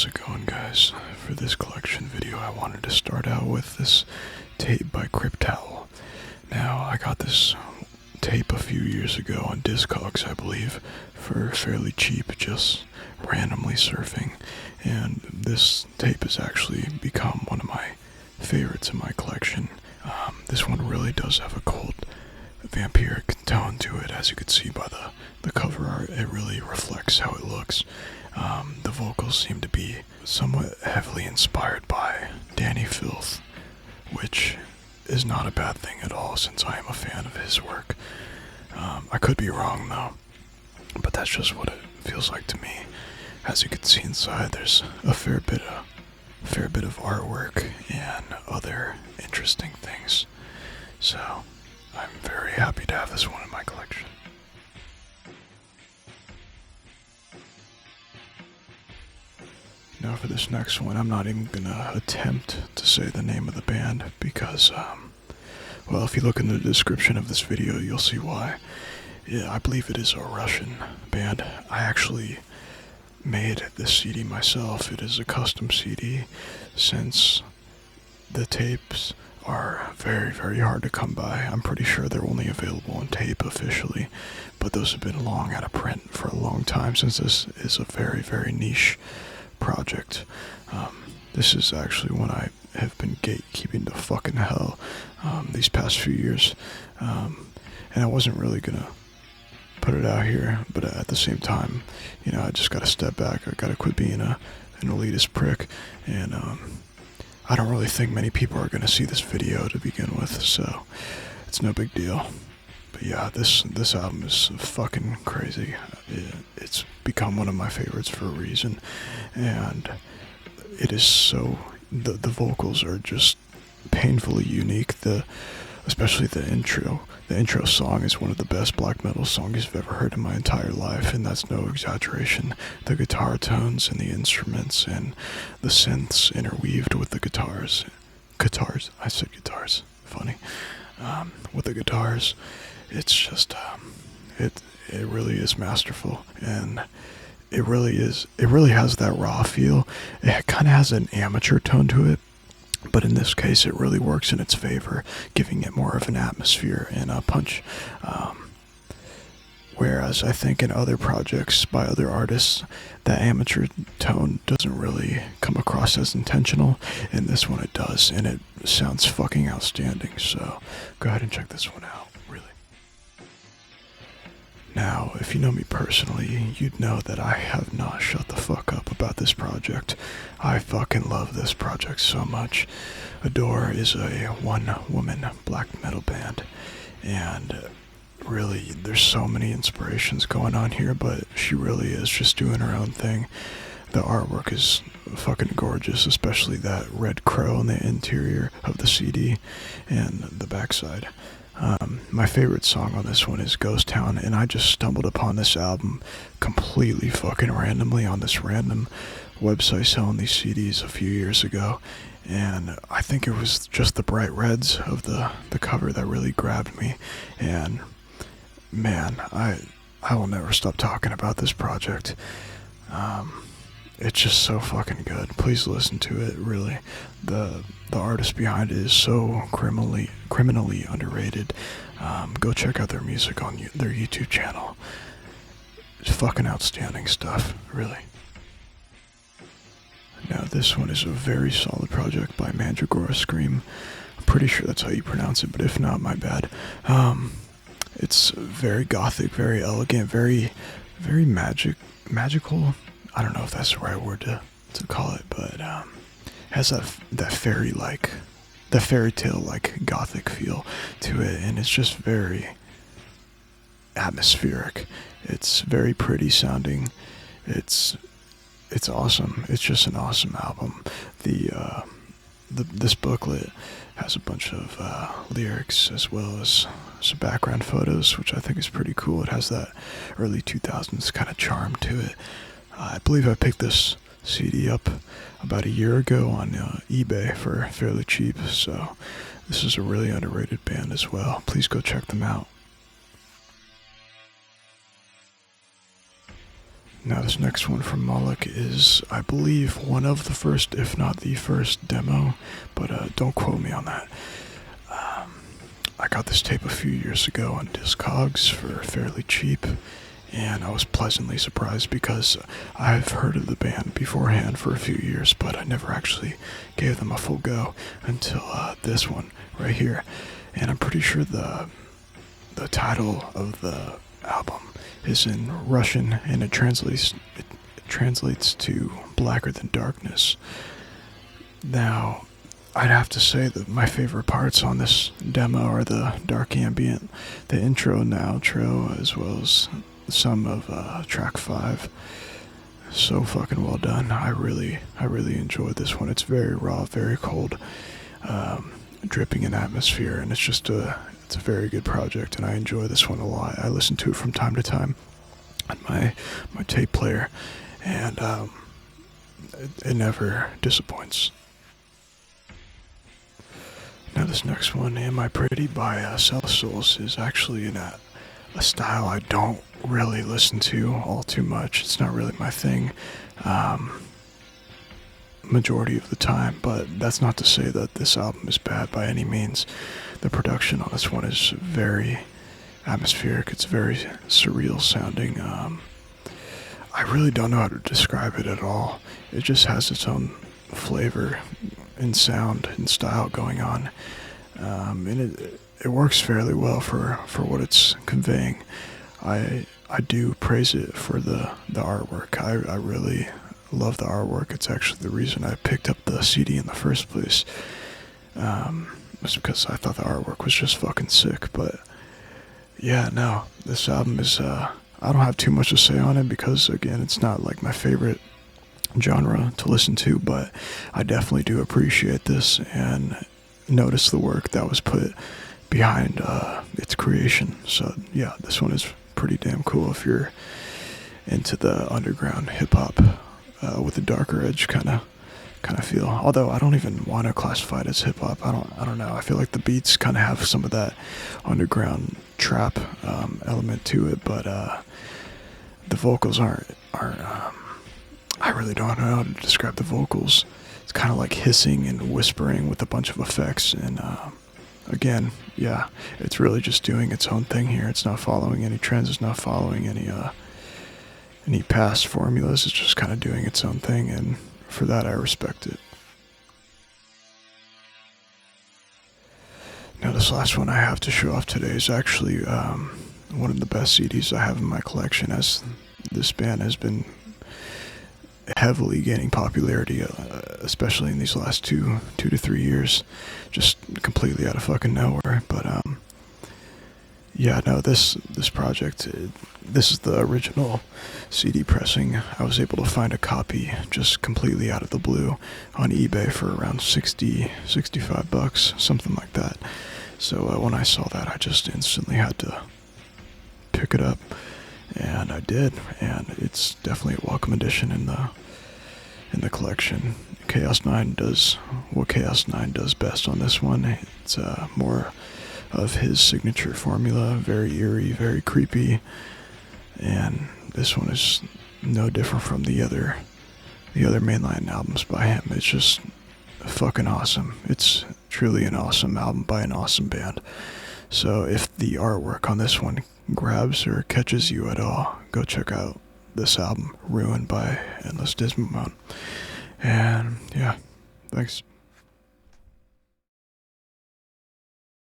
How's it going, guys? For this collection video, I wanted to start out with this tape by Crypthowl. Now, I got this tape a few years ago on Discogs, I believe, for fairly cheap, just randomly surfing, and this tape has actually become one of my favorites in my collection. This one really does have a cold vampiric tone to it, as you can see by the cover art. It really reflects how it looks. The vocals seem to be somewhat heavily inspired by Danny Filth, which is not a bad thing at all since I am a fan of his work. I could be wrong though, but that's just what it feels like to me. As you can see inside, there's a fair bit of artwork and other interesting things. So I'm very happy to have this one in my collection. Now for this next one, I'm not even gonna attempt to say the name of the band because, well, if you look in the description of this video, you'll see why. Yeah, I believe it is a Russian band. I actually made this CD myself. It is a custom CD since the tapes are very, very hard to come by. I'm pretty sure they're only available on tape officially, but those have been long out of print for a long time since this is a very, very niche project. This is actually one I have been gatekeeping to fucking hell these past few years, and I wasn't really gonna put it out here, but at the same time, you know, I just gotta step back. I gotta quit being an elitist prick, and I don't really think many people are gonna see this video to begin with, so it's no big deal. But yeah, this album is fucking crazy. It's become one of my favorites for a reason, and it is so, the vocals are just painfully unique. Especially the intro. The intro song is one of the best black metal songs I've ever heard in my entire life, and that's no exaggeration. The guitar tones and the instruments and the synths interweaved with the guitars. I said guitars. Funny. With the guitars, it's just, it really is masterful, and it really has that raw feel. It kind of has an amateur tone to it, but in this case it really works in its favor, giving it more of an atmosphere and a punch. Whereas I think in other projects by other artists, that amateur tone doesn't really come across as intentional. In this one it does, and it sounds fucking outstanding, so go ahead and check this one out, really. Now, if you know me personally, you'd know that I have not shut the fuck up about this project. I fucking love this project so much. Adore is a one-woman black metal band, and really, there's so many inspirations going on here, but she really is just doing her own thing. The artwork is fucking gorgeous, especially that red crow on the interior of the CD and the backside. My favorite song on this one is Ghost Town, and I just stumbled upon this album completely fucking randomly on this random website selling these CDs a few years ago, and I think it was just the bright reds of the cover that really grabbed me, and man, I will never stop talking about this project. It's just so fucking good. Please listen to it, really. The artist behind it is so criminally underrated. Go check out their music on their YouTube channel. It's fucking outstanding stuff, really. Now this one is a very solid project by Mandragora Scream. I'm pretty sure that's how you pronounce it, but if not, my bad. It's very gothic, very elegant, very magical. I don't know if that's the right word to call it, but has that fairy tale like gothic feel to it, and it's just very atmospheric. It's very pretty sounding. It's awesome. It's just an awesome album. This booklet has a bunch of lyrics as well as some background photos, which I think is pretty cool. It has that early 2000s kind of charm to it. I believe I picked this CD up about a year ago on eBay for fairly cheap, so this is a really underrated band as well. Please go check them out. Now this next one from Moloch is, I believe, one of the first, if not the first demo, but don't quote me on that. I got this tape a few years ago on Discogs for fairly cheap, and I was pleasantly surprised because I've heard of the band beforehand for a few years, but I never actually gave them a full go until this one right here. And I'm pretty sure the title of the album is in Russian, and it translates to Blacker Than Darkness. Now, I'd have to say that my favorite parts on this demo are the dark ambient, the intro and the outro, as well as some of track 5. So fucking well done. I really enjoyed this one. It's very raw, very cold, dripping in atmosphere, and it's a very good project, and I enjoy this one a lot. I listen to it from time to time on my tape player, and it never disappoints. Now this next one, Am I Pretty by sellasouls, is actually in a style I don't really listen to all too much. It's not really my thing majority of the time, but that's not to say that this album is bad by any means. The production on this one is very atmospheric. It's very surreal sounding. I really don't know how to describe it at all. It just has its own flavor and sound and style going on, and it works fairly well for what it's conveying. I do praise it for the artwork. I really love the artwork. It's actually the reason I picked up the CD in the first place. Was because I thought the artwork was just fucking sick. But yeah, no, this album is I don't have too much to say on it because, again, it's not like my favorite genre to listen to, but I definitely do appreciate this and notice the work that was put behind its creation. So yeah, this one is pretty damn cool if you're into the underground hip-hop with a darker edge kind of feel. Although I don't even want to classify it as hip-hop. I don't know. I feel like the beats kind of have some of that underground trap element to it, but the vocals aren't I really don't know how to describe the vocals. It's kind of like hissing and whispering with a bunch of effects, and again, yeah, it's really just doing its own thing here. It's not following any trends. It's not following any past formulas. It's just kind of doing its own thing, and for that I respect it. Now this last one I have to show off today is actually one of the best CDs I have in my collection, as this band has been heavily gaining popularity, especially in these last 2 to 3 years, just completely out of fucking nowhere. But yeah, no, this project, this is the original CD pressing. I was able to find a copy just completely out of the blue on eBay for around 65 bucks, something like that. So when I saw that, I just instantly had to pick it up, and I did, and it's definitely a welcome addition in the collection. Chaos 9 does what Chaos 9 does best on this one. It's more of his signature formula, very eerie, very creepy, and this one is no different from the other mainline albums by him. It's just fucking awesome. It's truly an awesome album by an awesome band. So if the artwork on this one grabs or catches you at all, go check out this album, Ruined by Endless Dismal. And yeah, thanks.